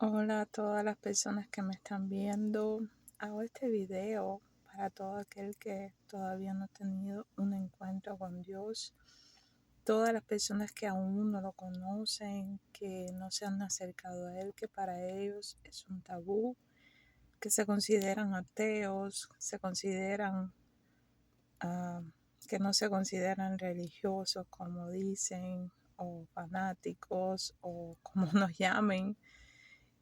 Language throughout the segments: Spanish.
Hola a todas las personas que me están viendo. Hago este video para todo aquel que todavía no ha tenido un encuentro con Dios. Todas las personas que aún no lo conocen, que no se han acercado a Él, que para ellos es un tabú, que se consideran ateos, ah, que no se consideran religiosos como dicen, o fanáticos, o como nos llamen,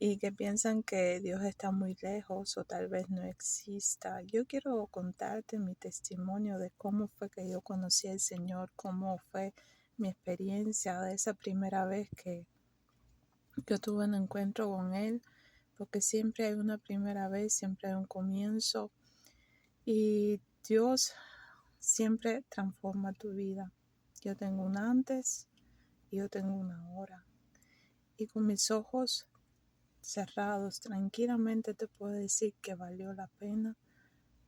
y que piensan que Dios está muy lejos o tal vez no exista. Yo quiero contarte mi testimonio de cómo fue que yo conocí al Señor, cómo fue mi experiencia de esa primera vez que yo tuve un encuentro con Él, porque siempre hay una primera vez, siempre hay un comienzo y Dios siempre transforma tu vida. Yo tengo un antes y yo tengo una ahora. Y con mis ojos cerrados, tranquilamente te puedo decir que valió la pena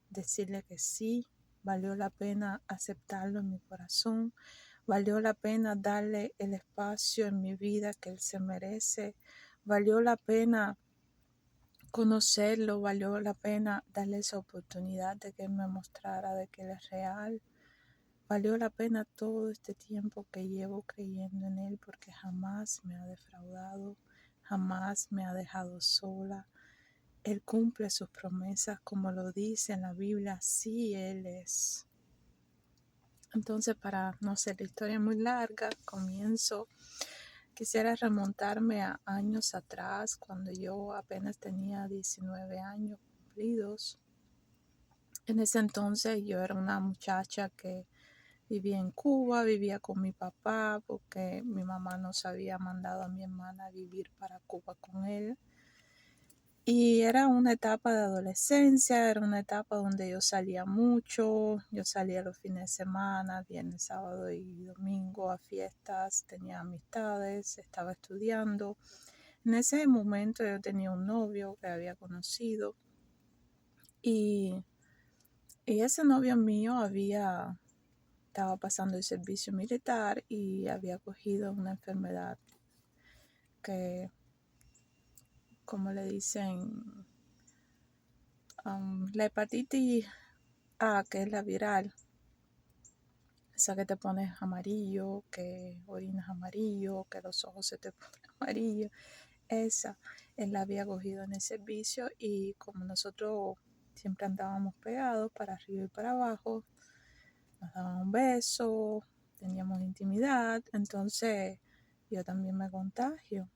decirle que sí, valió la pena aceptarlo en mi corazón, valió la pena darle el espacio en mi vida que él se merece, valió la pena conocerlo, valió la pena darle esa oportunidad de que él me mostrara de que él es real. Valió la pena todo este tiempo que llevo creyendo en Él porque jamás me ha defraudado, jamás me ha dejado sola. Él cumple sus promesas como lo dice en la Biblia, sí Él es. Entonces, para no ser la historia muy larga, quisiera remontarme a años atrás, cuando yo apenas tenía 19 años cumplidos. En ese entonces yo era una muchacha que vivía en Cuba, vivía con mi papá porque mi mamá nos había mandado a mi hermana a vivir para Cuba con él. Y era una etapa de adolescencia, era una etapa donde yo salía mucho, yo salía los fines de semana, viernes, sábado y domingo a fiestas, tenía amistades, estaba estudiando. En ese momento yo tenía un novio que había conocido y, y ese novio mío estaba pasando el servicio militar y había cogido una enfermedad que, como le dicen, la hepatitis A, que es la viral, esa que te pones amarillo, que orinas amarillo, que los ojos se te ponen amarillos, esa, él la había cogido en el servicio y como nosotros siempre andábamos pegados para arriba y para abajo, nos daban un beso, teníamos intimidad, entonces yo también me contagio.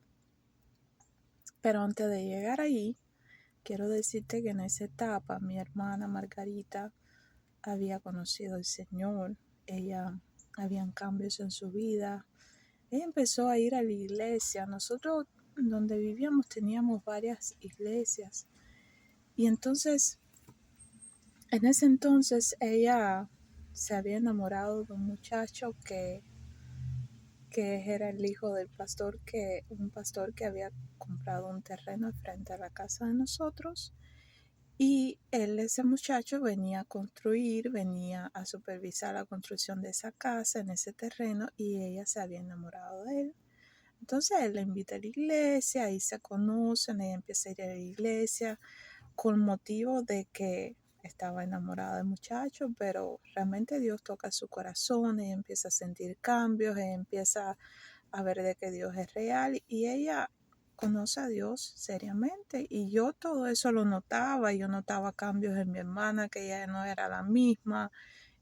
Pero antes de llegar ahí, quiero decirte que en esa etapa mi hermana Margarita había conocido al Señor, habían cambios en su vida, ella empezó a ir a la iglesia, nosotros donde vivíamos teníamos varias iglesias y entonces en ese entonces ella se había enamorado de un muchacho que era el hijo del pastor, un pastor que había comprado un terreno frente a la casa de nosotros. Y ese muchacho venía a construir, venía a supervisar la construcción de esa casa en ese terreno y ella se había enamorado de él. Entonces él la invita a la iglesia, ahí se conocen, ella empieza a ir a la iglesia con motivo de que estaba enamorada del muchacho, pero realmente Dios toca su corazón, ella empieza a sentir cambios, ella empieza a ver de que Dios es real y ella conoce a Dios seriamente y yo todo eso lo notaba, yo notaba cambios en mi hermana, que ella no era la misma,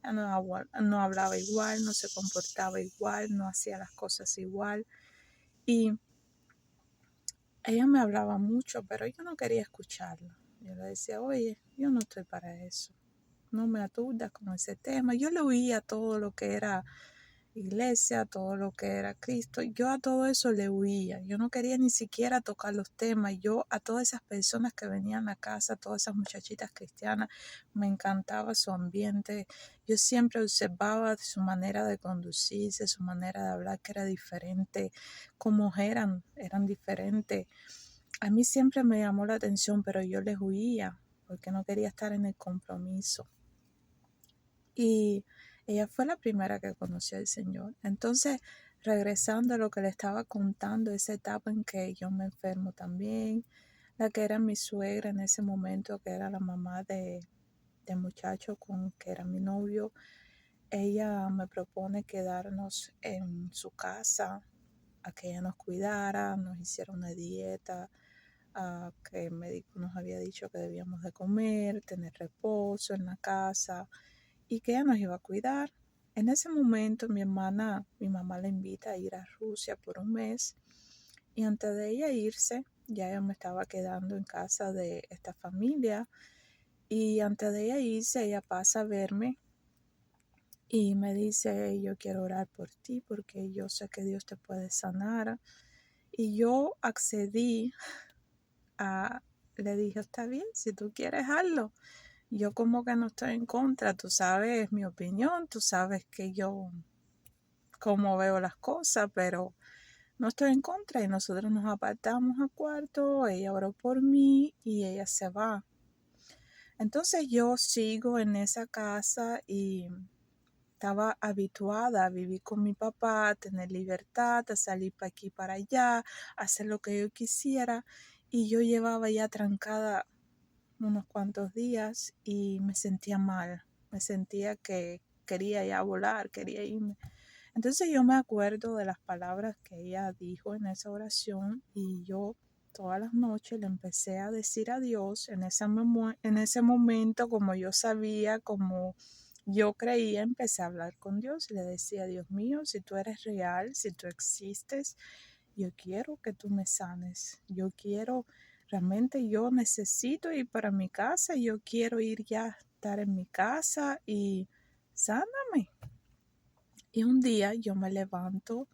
ella no hablaba igual, no se comportaba igual, no hacía las cosas igual y ella me hablaba mucho, pero yo no quería escucharla. Yo le decía, oye, yo no estoy para eso, no me aturdas con ese tema. Yo le oía todo lo que era iglesia, todo lo que era Cristo, yo a todo eso le huía, yo no quería ni siquiera tocar los temas, yo a todas esas personas que venían a casa, todas esas muchachitas cristianas, me encantaba su ambiente, yo siempre observaba su manera de conducirse, su manera de hablar que era diferente, como eran diferentes, a mí siempre me llamó la atención, pero yo les huía, porque no quería estar en el compromiso. Y ella fue la primera que conoció al Señor. Entonces, regresando a lo que le estaba contando, esa etapa en que yo me enfermo también, la que era mi suegra en ese momento, que era la mamá del muchacho con que era mi novio, ella me propone quedarnos en su casa, a que ella nos cuidara, nos hiciera una dieta, que el médico nos había dicho que debíamos de comer, tener reposo en la casa y que ella nos iba a cuidar. En ese momento mi mamá la invita a ir a Rusia por un mes y antes de ella irse, ya ella me estaba quedando en casa de esta familia y antes de ella irse, ella pasa a verme y me dice, yo quiero orar por ti porque yo sé que Dios te puede sanar. Y yo accedí a, le dije, está bien, si tú quieres hazlo. Yo como que no estoy en contra, tú sabes mi opinión, tú sabes que yo cómo veo las cosas, pero no estoy en contra y nosotros nos apartamos al cuarto, ella oró por mí y ella se va. Entonces yo sigo en esa casa y estaba habituada a vivir con mi papá, a tener libertad, a salir para aquí para allá, a hacer lo que yo quisiera y yo llevaba ya trancada unos cuantos días y me sentía mal, me sentía que quería ya volar, quería irme. Entonces yo me acuerdo de las palabras que ella dijo en esa oración y yo todas las noches le empecé a decir a Dios en ese momento, como yo sabía, como yo creía, empecé a hablar con Dios y le decía, Dios mío, si tú eres real, si tú existes, yo quiero que tú me sanes, yo quiero, realmente yo necesito ir para mi casa, yo quiero ir ya a estar en mi casa y sáname. Y un día yo me levanto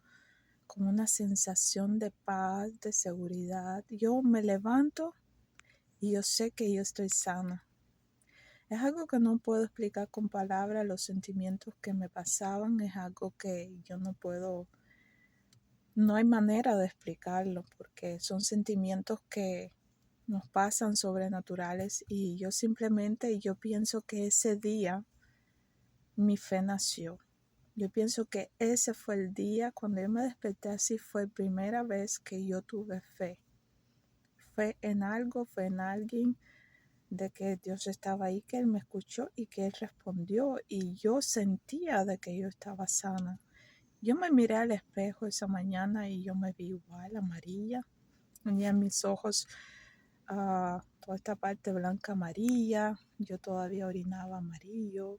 con una sensación de paz, de seguridad. Yo me levanto y yo sé que yo estoy sana. Es algo que no puedo explicar con palabras, los sentimientos que me pasaban, es algo que yo no puedo, no hay manera de explicarlo, porque son sentimientos que nos pasan sobrenaturales y yo pienso que ese día mi fe nació. Yo pienso que ese fue el día cuando yo me desperté así, fue la primera vez que yo tuve fe. Fue en algo, fue en alguien de que Dios estaba ahí, que Él me escuchó y que Él respondió y yo sentía de que yo estaba sana. Yo me miré al espejo esa mañana y yo me vi igual, amarilla. Tenía en mis ojos toda esta parte blanca amarilla. Yo todavía orinaba amarillo,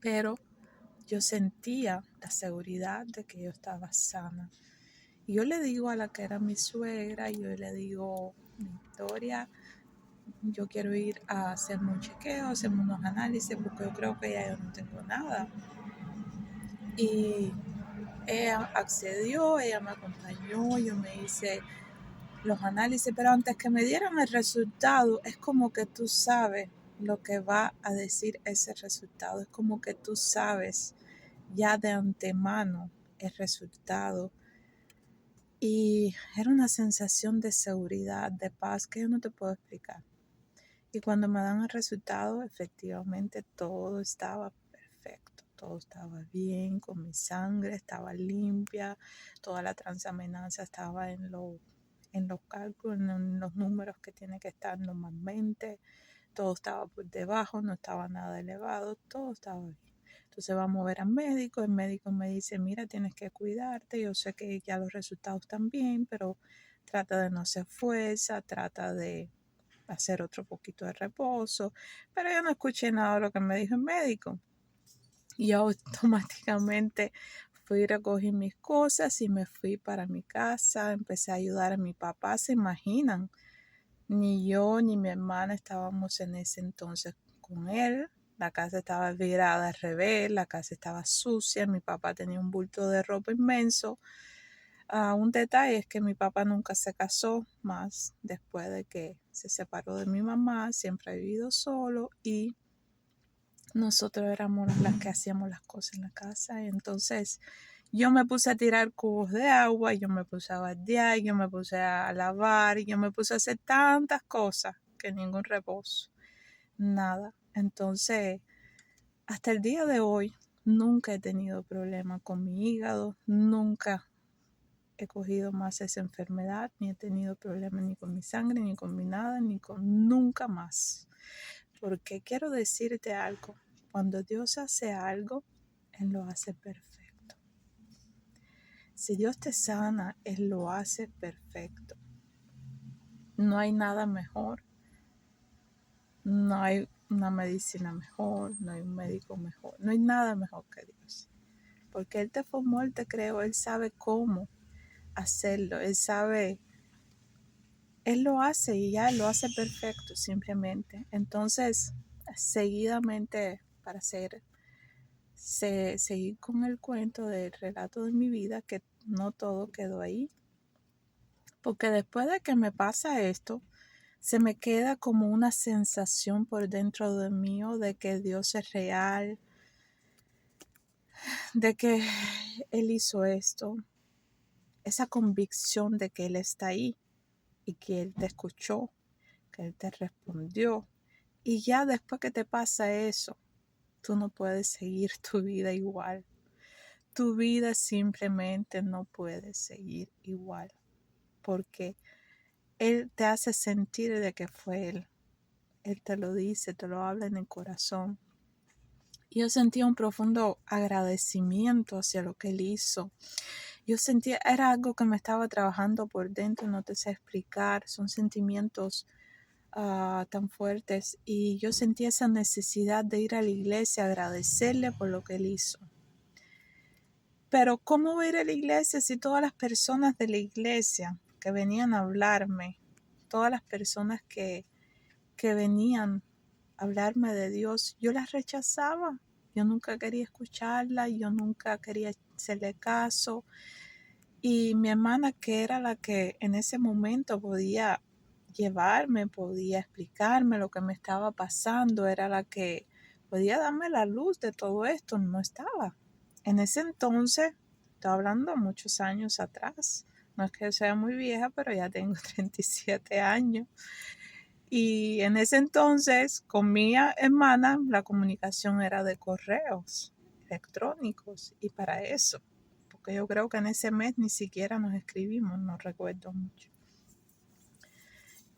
pero yo sentía la seguridad de que yo estaba sana. Y yo le digo a la que era mi suegra, yo le digo, Victoria, yo quiero ir a hacerme un chequeo, hacerme unos análisis, porque yo creo que ya yo no tengo nada. Y ella accedió, ella me acompañó, yo me hice los análisis, pero antes que me dieran el resultado, es como que tú sabes lo que va a decir ese resultado, es como que tú sabes ya de antemano el resultado. Y era una sensación de seguridad, de paz que yo no te puedo explicar. Y cuando me dan el resultado, efectivamente todo estaba perfecto, todo estaba bien, con mi sangre estaba limpia, toda la transaminasa estaba en los cálculos, en los números que tiene que estar normalmente, todo estaba por debajo, no estaba nada elevado, todo estaba bien. Entonces vamos a ver al médico, el médico me dice, mira, tienes que cuidarte, yo sé que ya los resultados están bien, pero trata de no hacer fuerza, trata de hacer otro poquito de reposo, pero yo no escuché nada de lo que me dijo el médico. Y yo automáticamente fui y recogí mis cosas y me fui para mi casa, empecé a ayudar a mi papá, se imaginan, ni yo ni mi hermana estábamos en ese entonces con él. La casa estaba virada al revés, la casa estaba sucia, mi papá tenía un bulto de ropa inmenso. Un detalle es que mi papá nunca se casó más después de que se separó de mi mamá, siempre ha vivido solo y nosotros éramos las que hacíamos las cosas en la casa. Y entonces yo me puse a tirar cubos de agua, yo me puse a baldear, yo me puse a lavar, yo me puse a hacer tantas cosas que ningún reposo, nada. Entonces, hasta el día de hoy, Nunca he tenido problemas con mi hígado, nunca he cogido más esa enfermedad, ni he tenido problemas ni con mi sangre, ni con mi nada, ni con nunca más. Porque quiero decirte algo, cuando Dios hace algo, Él lo hace perfecto. Si Dios te sana, Él lo hace perfecto. No hay nada mejor, no hay una medicina mejor, no hay un médico mejor, no hay nada mejor que Dios. Porque Él te formó, Él te creó, Él sabe cómo hacerlo, Él lo hace y ya lo hace perfecto simplemente. Entonces, seguidamente, para seguir con el cuento del relato de mi vida, que no todo quedó ahí, porque después de que me pasa esto, se me queda como una sensación por dentro de mí de que Dios es real, de que Él hizo esto, esa convicción de que Él está ahí y que Él te escuchó, que Él te respondió. Y ya después que te pasa eso, tú no puedes seguir tu vida igual. Tu vida simplemente no puede seguir igual, porque Él te hace sentir de que fue Él. Él te lo dice, te lo habla en el corazón. Yo sentía un profundo agradecimiento hacia lo que Él hizo. Yo sentía, era algo que me estaba trabajando por dentro, no te sé explicar. Son sentimientos tan fuertes, y yo sentía esa necesidad de ir a la iglesia, agradecerle por lo que Él hizo. Pero ¿cómo voy a ir a la iglesia si todas las personas de la iglesia que venían a hablarme, todas las personas que venían a hablarme de Dios, yo las rechazaba? Yo nunca quería escucharla, yo nunca quería hacerle caso. Y mi hermana, que era la que en ese momento podía llevarme, podía explicarme lo que me estaba pasando, era la que podía darme la luz de todo esto, no estaba. En ese entonces, estoy hablando muchos años atrás, no es que sea muy vieja, pero ya tengo 37 años. Y en ese entonces, con mi hermana, la comunicación era de correos electrónicos, y para eso, porque yo creo que en ese mes ni siquiera nos escribimos, no recuerdo mucho.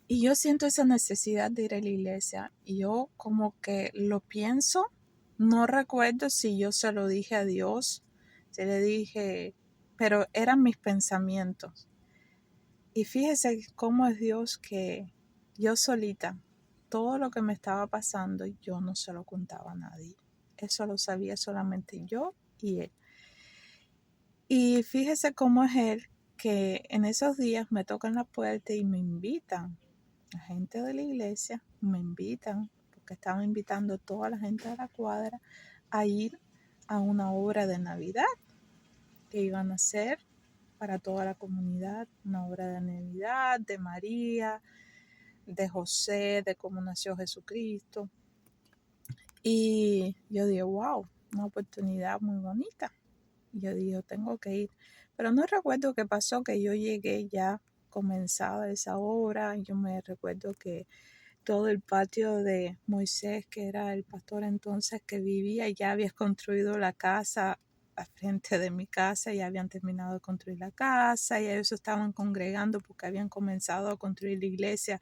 Y yo siento esa necesidad de ir a la iglesia, y yo como que lo pienso, no recuerdo si yo se lo dije a Dios, se le dije, pero eran mis pensamientos. Y fíjese cómo es Dios, que yo solita, todo lo que me estaba pasando, yo no se lo contaba a nadie. Eso lo sabía solamente yo y Él. Y fíjese cómo es Él, que en esos días me tocan la puerta y me invitan. La gente de la iglesia me invitan, porque estaban invitando a toda la gente de la cuadra a ir a una obra de Navidad que iban a hacer para toda la comunidad, una obra de Navidad, de María, de José, de cómo nació Jesucristo. Y yo dije, wow, una oportunidad muy bonita. Y yo dije, tengo que ir. Pero no recuerdo qué pasó, que yo llegué ya comenzada esa obra. Yo me recuerdo que todo el patio de Moisés, que era el pastor entonces que vivía, ya había construido la casa al frente de mi casa, ya habían terminado de construir la casa, y ellos estaban congregando porque habían comenzado a construir la iglesia,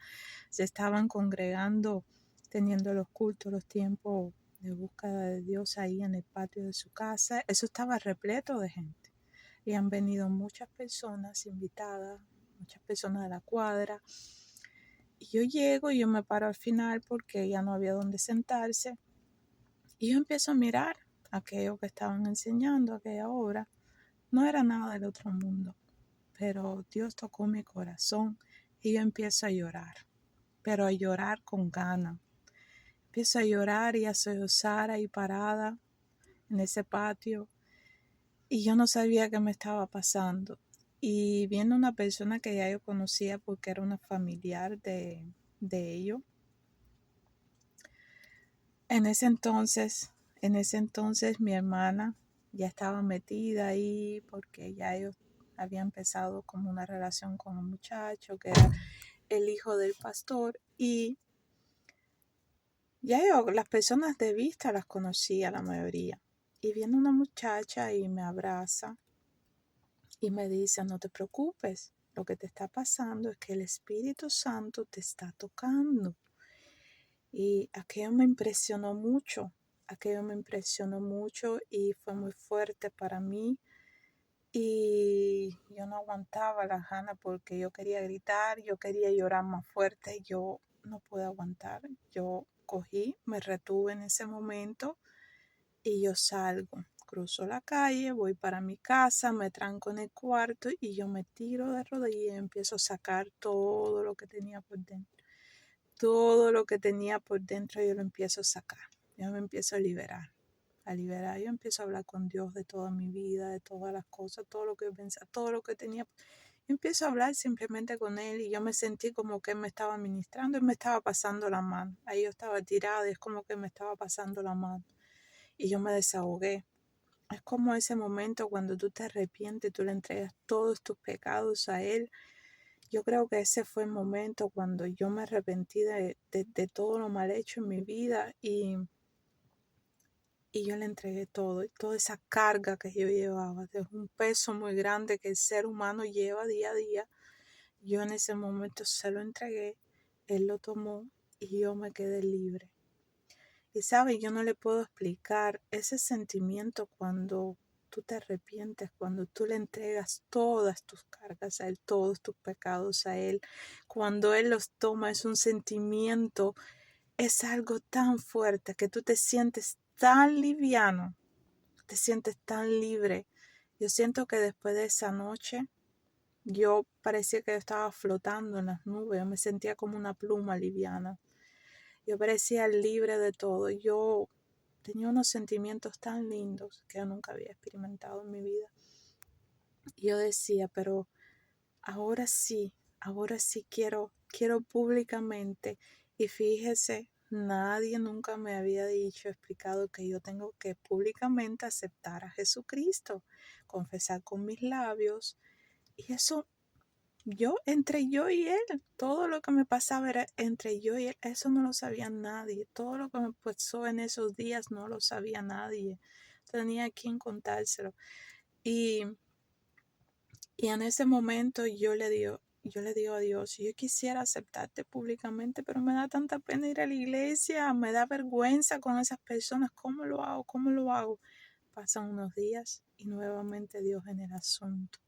se estaban congregando, teniendo los cultos, los tiempos de búsqueda de Dios ahí en el patio de su casa. Eso estaba repleto de gente, y han venido muchas personas invitadas, muchas personas de la cuadra. Y yo llego y yo me paro al final porque ya no había dónde sentarse. Y yo empiezo a mirar aquello que estaban enseñando, aquella obra. No era nada del otro mundo, pero Dios tocó mi corazón y yo empiezo a llorar, pero a llorar con ganas. Empiezo a llorar y a sollozar ahí parada en ese patio, y yo no sabía qué me estaba pasando. Y viendo una persona que ya yo conocía porque era una familiar de ellos. En ese entonces mi hermana ya estaba metida ahí porque ya ellos habían empezado como una relación con un muchacho que era el hijo del pastor, y ya yo las personas de vista las conocía la mayoría. Y viene una muchacha y me abraza y me dice, no te preocupes, lo que te está pasando es que el Espíritu Santo te está tocando. Y aquello me impresionó mucho y fue muy fuerte para mí. Y yo no aguantaba las ganas porque yo quería gritar, yo quería llorar más fuerte, yo no pude aguantar. Yo cogí, me retuve en ese momento y yo salgo, cruzo la calle, voy para mi casa, me tranco en el cuarto y yo me tiro de rodillas y empiezo a sacar todo lo que tenía por dentro. Todo lo que tenía por dentro yo lo empiezo a sacar, yo me empiezo a liberar. Yo empiezo a hablar con Dios de toda mi vida, de todas las cosas, todo lo que yo pensaba, todo lo que tenía. Yo empiezo a hablar simplemente con Él y yo me sentí como que Él me estaba ministrando y me estaba pasando la mano. Ahí yo estaba tirada y es como que me estaba pasando la mano. Y yo me desahogué. Es como ese momento cuando tú te arrepientes, tú le entregas todos tus pecados a Él. Yo creo que ese fue el momento cuando yo me arrepentí de todo lo mal hecho en mi vida y yo le entregué todo, toda esa carga que yo llevaba, de un peso muy grande que el ser humano lleva día a día. Yo en ese momento se lo entregué, Él lo tomó y yo me quedé libre. Y sabes, yo no le puedo explicar ese sentimiento cuando tú te arrepientes, cuando tú le entregas todas tus cargas a Él, todos tus pecados a Él. Cuando Él los toma, es un sentimiento, es algo tan fuerte que tú te sientes tan liviano, te sientes tan libre. Yo siento que después de esa noche, yo parecía que yo estaba flotando en las nubes, yo me sentía como una pluma liviana. Yo parecía libre de todo. Yo tenía unos sentimientos tan lindos que yo nunca había experimentado en mi vida. Y yo decía, pero ahora sí quiero públicamente. Y fíjese, nadie nunca me había explicado que yo tengo que públicamente aceptar a Jesucristo, confesar con mis labios. Y eso, entre yo y Él, todo lo que me pasaba era entre yo y Él, eso no lo sabía nadie. Todo lo que me pasó en esos días no lo sabía nadie. Tenía a quien contárselo. Y en ese momento yo le digo a Dios, yo quisiera aceptarte públicamente, pero me da tanta pena ir a la iglesia, me da vergüenza con esas personas, ¿cómo lo hago? ¿Cómo lo hago? Pasan unos días y nuevamente Dios en el asunto.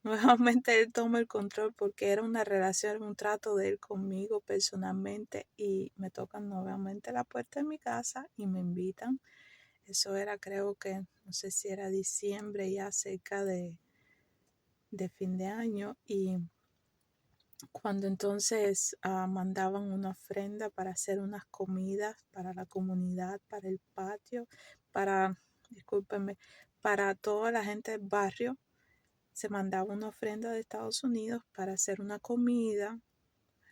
Nuevamente Él toma el control porque era una relación, un trato de Él conmigo personalmente y me tocan nuevamente la puerta de mi casa y me invitan. Eso era, creo que, no sé si era diciembre, ya cerca de fin de año, y cuando entonces mandaban una ofrenda para hacer unas comidas para la comunidad, para el patio, discúlpenme, para toda la gente del barrio, se mandaba una ofrenda de Estados Unidos para hacer una comida,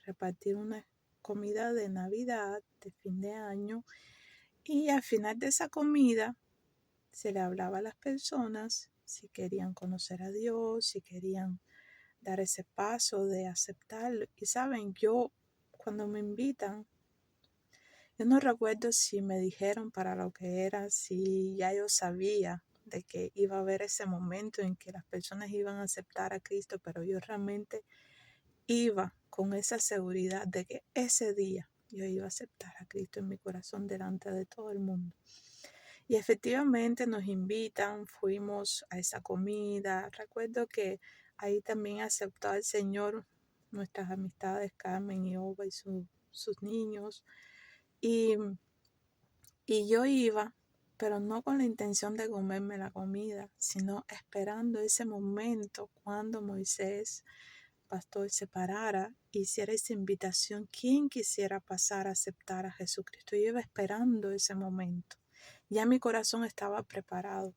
repartir una comida de Navidad, de fin de año, y al final de esa comida se le hablaba a las personas si querían conocer a Dios, si querían dar ese paso de aceptarlo. Y saben, yo cuando me invitan, yo no recuerdo si me dijeron para lo que era, si ya yo sabía de que iba a haber ese momento en que las personas iban a aceptar a Cristo, pero yo realmente iba con esa seguridad de que ese día yo iba a aceptar a Cristo en mi corazón delante de todo el mundo. Y efectivamente nos invitan, fuimos a esa comida. Recuerdo que ahí también aceptó al Señor nuestras amistades Carmen y Ova y sus niños. Y, y yo iba, pero no con la intención de comerme la comida, sino esperando ese momento cuando Moisés, pastor, se parara, hiciera esa invitación. ¿Quién quisiera pasar a aceptar a Jesucristo? Yo iba esperando ese momento. Ya mi corazón estaba preparado.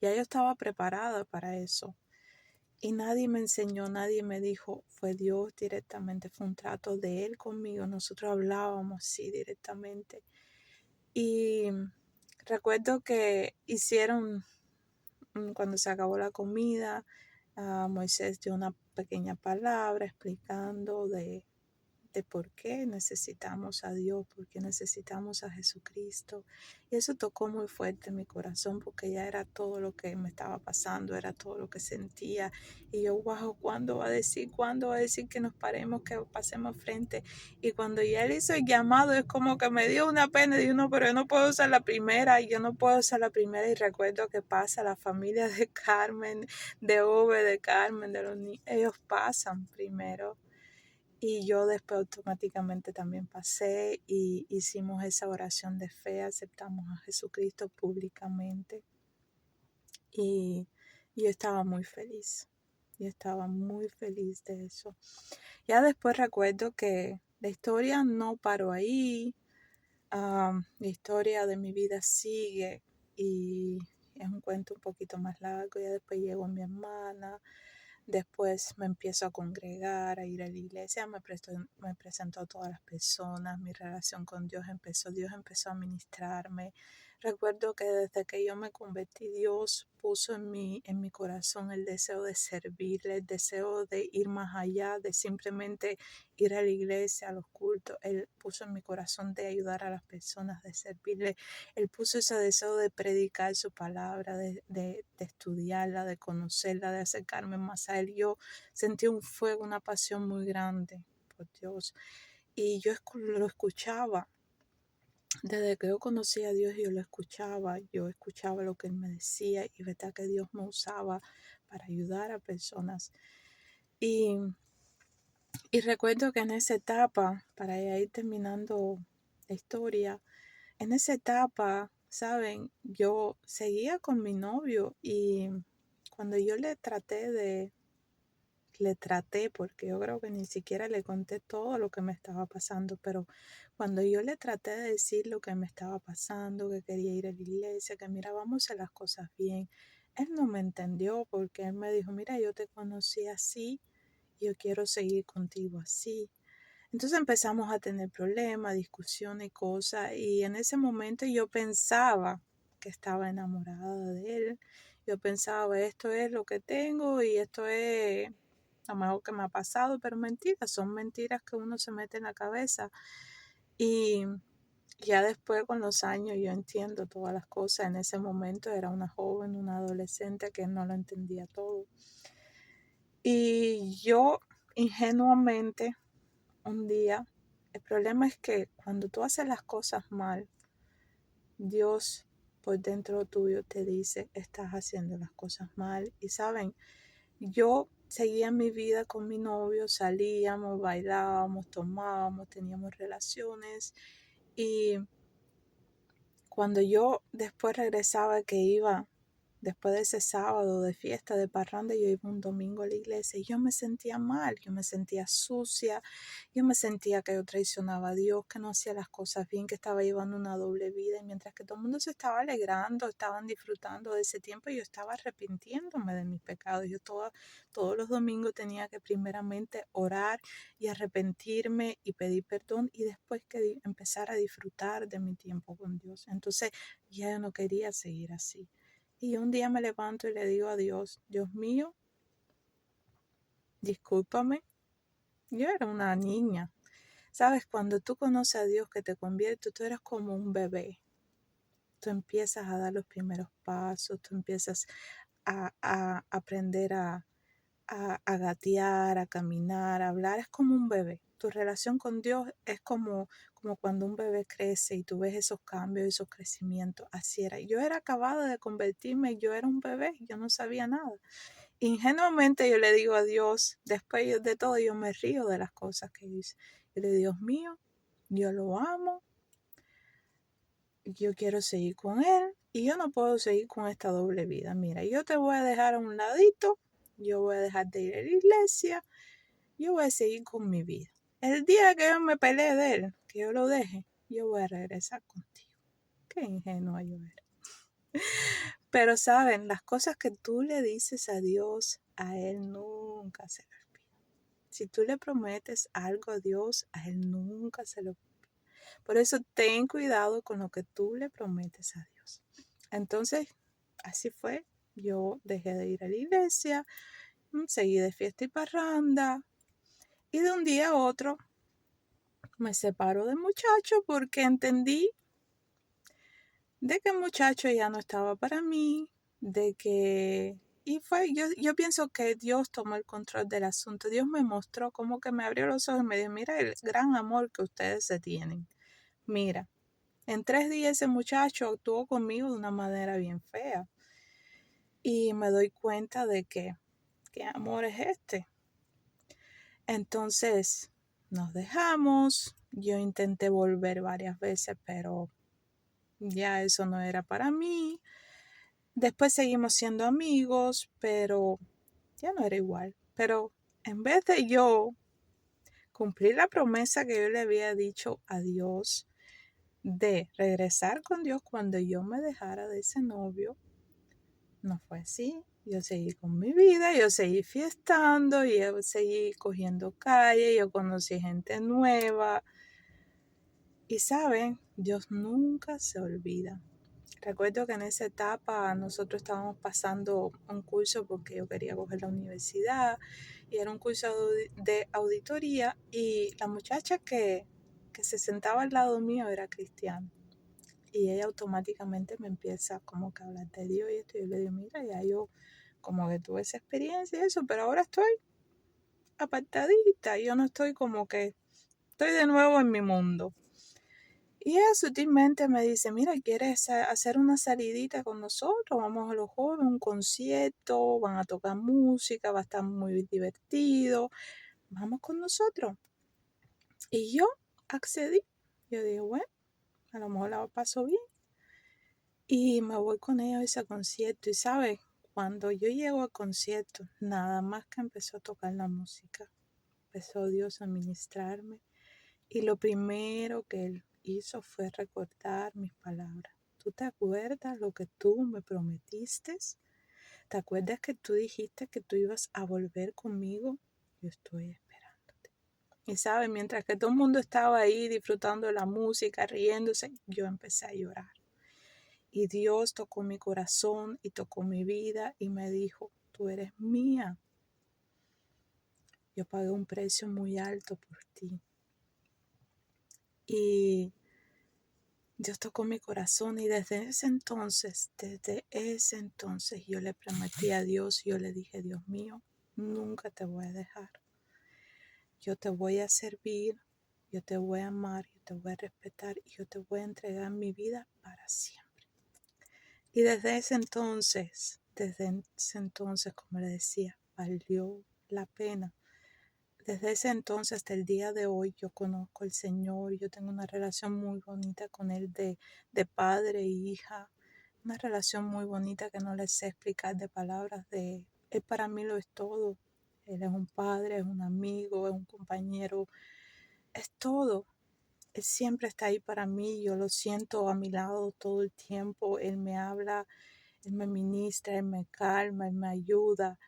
Ya yo estaba preparada para eso. Y nadie me enseñó, nadie me dijo, fue Dios directamente, fue un trato de Él conmigo. Nosotros hablábamos así directamente. Y recuerdo que cuando se acabó la comida, Moisés dio una pequeña palabra explicando de por qué necesitamos a Dios, por qué necesitamos a Jesucristo. Y eso tocó muy fuerte mi corazón porque ya era todo lo que me estaba pasando, era todo lo que sentía. Y yo, wow, ¿cuándo va a decir? ¿Cuándo va a decir que nos paremos, que pasemos frente? Y cuando ya él hizo el llamado, es como que me dio una pena. Y uno, pero yo no puedo usar la primera. Y yo no puedo usar la primera. Y recuerdo que pasa la familia de Carmen, de Ove, de Carmen, de los niños. Ellos pasan primero. Y yo después automáticamente también pasé y hicimos esa oración de fe, aceptamos a Jesucristo públicamente y yo estaba muy feliz. Yo estaba muy feliz de eso. Ya después recuerdo que la historia no paró ahí. La historia de mi vida sigue y es un cuento un poquito más largo. Ya después llegó mi hermana. Después me empiezo a congregar, a ir a la iglesia, me presentó a todas las personas, mi relación con Dios empezó a ministrarme. Recuerdo que desde que yo me convertí, Dios puso en mi corazón el deseo de servirle, el deseo de ir más allá, de simplemente ir a la iglesia, a los cultos. Él puso en mi corazón de ayudar a las personas, de servirle. Él puso ese deseo de predicar su palabra, de estudiarla, de conocerla, de acercarme más a Él. Yo sentí un fuego, una pasión muy grande por Dios. Y yo lo escuchaba. Desde que yo conocí a Dios, yo escuchaba lo que Él me decía y verdad que Dios me usaba para ayudar a personas. Y recuerdo que en esa etapa, para ya ir terminando la historia, en esa etapa, ¿saben? Yo seguía con mi novio y cuando yo le traté, porque yo creo que ni siquiera le conté todo lo que me estaba pasando, pero cuando yo le traté de decir lo que me estaba pasando, que quería ir a la iglesia, que mira, vamos a hacer las cosas bien, él no me entendió porque él me dijo, mira, yo te conocí así, y yo quiero seguir contigo así. Entonces empezamos a tener problemas, discusiones y cosas, y en ese momento yo pensaba que estaba enamorada de él. Yo pensaba, esto es lo que tengo y esto es lo mejor que me ha pasado, pero mentiras, son mentiras que uno se mete en la cabeza. Y ya después con los años yo entiendo todas las cosas. En ese momento era una joven, una adolescente que no lo entendía todo. Y yo ingenuamente un día, el problema es que cuando tú haces las cosas mal, Dios por dentro tuyo te dice, estás haciendo las cosas mal. Y saben, yo seguía mi vida con mi novio, salíamos, bailábamos, tomábamos, teníamos relaciones. Y cuando yo después regresaba, que iba, después de ese sábado de fiesta, de parranda, yo iba un domingo a la iglesia y yo me sentía mal, yo me sentía sucia, yo me sentía que yo traicionaba a Dios, que no hacía las cosas bien, que estaba llevando una doble vida. Y mientras que todo el mundo se estaba alegrando, estaban disfrutando de ese tiempo, yo estaba arrepintiéndome de mis pecados. Yo todos los domingos tenía que primeramente orar y arrepentirme y pedir perdón y después que empezar a disfrutar de mi tiempo con Dios. Entonces ya yo no quería seguir así. Y un día me levanto y le digo a Dios, Dios mío, discúlpame, yo era una niña. Sabes, cuando tú conoces a Dios que te convierte, tú eres como un bebé. Tú empiezas a dar los primeros pasos, tú empiezas a aprender a gatear, a caminar, a hablar. Es como un bebé. Tu relación con Dios es como cuando un bebé crece y tú ves esos cambios, esos crecimientos. Así era. Yo era acabada de convertirme, yo era un bebé, yo no sabía nada. Ingenuamente yo le digo a Dios, después de todo yo me río de las cosas que hice. Yo le digo, Dios mío, yo lo amo, yo quiero seguir con él y yo no puedo seguir con esta doble vida. Mira, yo te voy a dejar a un ladito, yo voy a dejar de ir a la iglesia, yo voy a seguir con mi vida. El día que yo me pelee de él, que yo lo deje, yo voy a regresar contigo. Qué ingenua yo era. Pero saben, las cosas que tú le dices a Dios, a Él nunca se lo olvida. Si tú le prometes algo a Dios, a Él nunca se lo olvida. Por eso ten cuidado con lo que tú le prometes a Dios. Entonces, así fue. Yo dejé de ir a la iglesia, seguí de fiesta y parranda. Y de un día a otro, Me separo del muchacho porque entendí de que el muchacho ya no estaba para mí, de que... Y yo pienso que Dios tomó el control del asunto. Dios me mostró como que me abrió los ojos y me dijo, mira el gran amor que ustedes se tienen. Mira, en 3 días ese muchacho actuó conmigo de una manera bien fea. Y me doy cuenta de que, ¿qué amor es este? Entonces nos dejamos. Yo intenté volver varias veces, pero ya eso no era para mí. Después seguimos siendo amigos, pero ya no era igual. Pero en vez de yo cumplir la promesa que yo le había dicho a Dios de regresar con Dios cuando yo me dejara de ese novio, no fue así. Yo seguí con mi vida, yo seguí fiestando, yo seguí cogiendo calle, yo conocí gente nueva. Y saben, Dios nunca se olvida. Recuerdo que en esa etapa nosotros estábamos pasando un curso porque yo quería coger la universidad y era un curso de auditoría y la muchacha que se sentaba al lado mío era cristiana y ella automáticamente me empieza como que a hablar de Dios y esto y yo le digo, mira, ya yo como que tuve esa experiencia y eso, pero ahora estoy apartadita, yo no estoy como que, estoy de nuevo en mi mundo. Y ella sutilmente me dice, mira, ¿quieres hacer una salidita con nosotros? Vamos a los jóvenes, un concierto, van a tocar música, va a estar muy divertido, vamos con nosotros. Y yo accedí, yo dije, bueno, a lo mejor la paso bien. Y me voy con ella a ese concierto. Y sabes, cuando yo llego al concierto, nada más que empezó a tocar la música, empezó Dios a ministrarme. Y lo primero que él hizo fue recordar mis palabras. ¿Tú te acuerdas lo que tú me prometiste? ¿Te acuerdas que tú dijiste que tú ibas a volver conmigo? Yo estoy esperándote. Y sabes, mientras que todo el mundo estaba ahí disfrutando de la música, riéndose, yo empecé a llorar. Y Dios tocó mi corazón y tocó mi vida y me dijo, tú eres mía. Yo pagué un precio muy alto por ti. Y Dios tocó mi corazón y desde ese entonces yo le prometí a Dios, yo le dije, Dios mío, nunca te voy a dejar. Yo te voy a servir, yo te voy a amar, yo te voy a respetar y yo te voy a entregar mi vida para siempre. Y desde ese entonces, como le decía, valió la pena. Desde ese entonces hasta el día de hoy yo conozco al Señor, yo tengo una relación muy bonita con Él de padre e hija, una relación muy bonita que no les sé explicar de palabras. Él para mí lo es todo. Él es un padre, es un amigo, es un compañero, es todo. Él siempre está ahí para mí, yo lo siento a mi lado todo el tiempo, Él me habla, Él me ministra, Él me calma, Él me ayuda.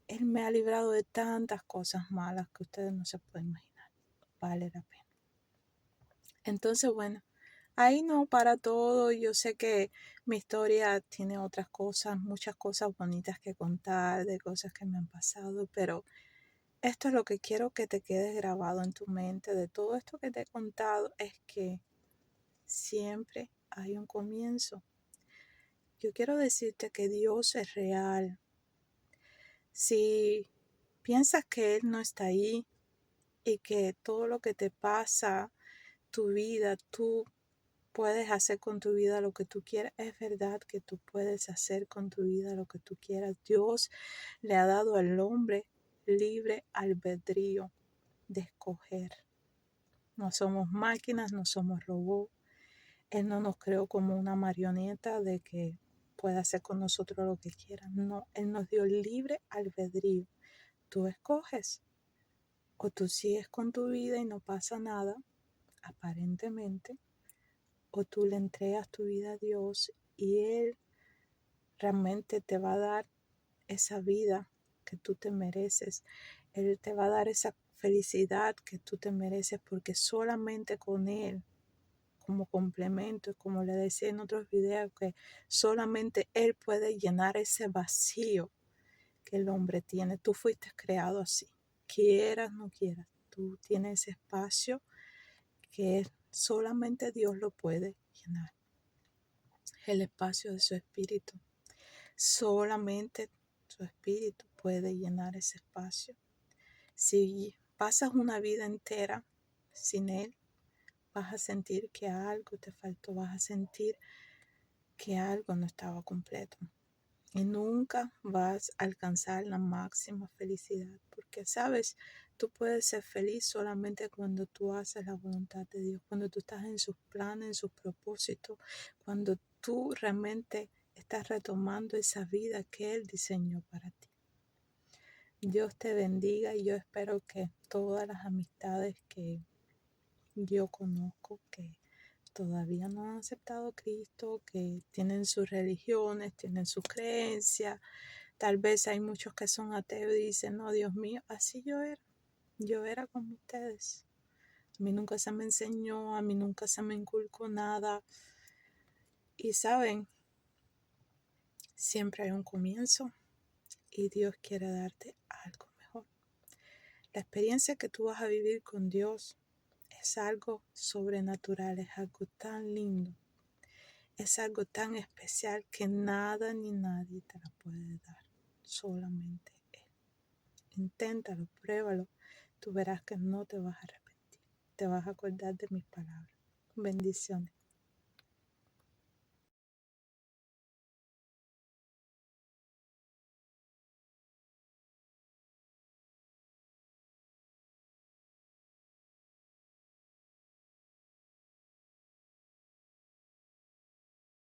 Él me ha librado de tantas cosas malas que ustedes no se pueden imaginar. Vale la pena. Entonces, bueno, ahí no para todo. Yo sé que mi historia tiene otras cosas, muchas cosas bonitas que contar, de cosas que me han pasado, pero esto es lo que quiero que te quede grabado en tu mente de todo esto que te he contado, es que siempre hay un comienzo. Yo quiero decirte que Dios es real. Si piensas que Él no está ahí, y que todo lo que te pasa, tu vida, tú puedes hacer con tu vida lo que tú quieras. Es verdad que tú puedes hacer con tu vida lo que tú quieras. Dios le ha dado al hombre libre albedrío de escoger. No somos máquinas, no somos robots. Él no nos creó como una marioneta de que pueda hacer con nosotros lo que quiera. No, Él nos dio libre albedrío. Tú escoges. O tú sigues con tu vida y no pasa nada, aparentemente, o tú le entregas tu vida a Dios y Él realmente te va a dar esa vida que tú te mereces. Él te va a dar esa felicidad que tú te mereces porque solamente con Él, como complemento, como le decía en otros videos, que solamente Él puede llenar ese vacío que el hombre tiene. Tú fuiste creado así, quieras, no quieras. Tú tienes ese espacio que solamente Dios lo puede llenar. El espacio de su espíritu. Solamente su espíritu puede llenar ese espacio. Si pasas una vida entera sin Él, vas a sentir que algo te faltó, vas a sentir que algo no estaba completo. Y nunca vas a alcanzar la máxima felicidad, porque sabes, tú puedes ser feliz solamente cuando tú haces la voluntad de Dios, cuando tú estás en sus planes, en sus propósitos, cuando tú realmente estás retomando esa vida que Él diseñó para ti. Dios te bendiga y yo espero que todas las amistades que yo conozco que todavía no han aceptado a Cristo, que tienen sus religiones, tienen sus creencias. Tal vez hay muchos que son ateos y dicen, no, Dios mío, así yo era como ustedes. A mí nunca se me enseñó, a mí nunca se me inculcó nada. Y saben, siempre hay un comienzo y Dios quiere darte algo mejor. La experiencia que tú vas a vivir con Dios es algo sobrenatural, es algo tan lindo, es algo tan especial que nada ni nadie te la puede dar, solamente Él. Inténtalo, pruébalo, tú verás que no te vas a arrepentir, te vas a acordar de mis palabras. Bendiciones.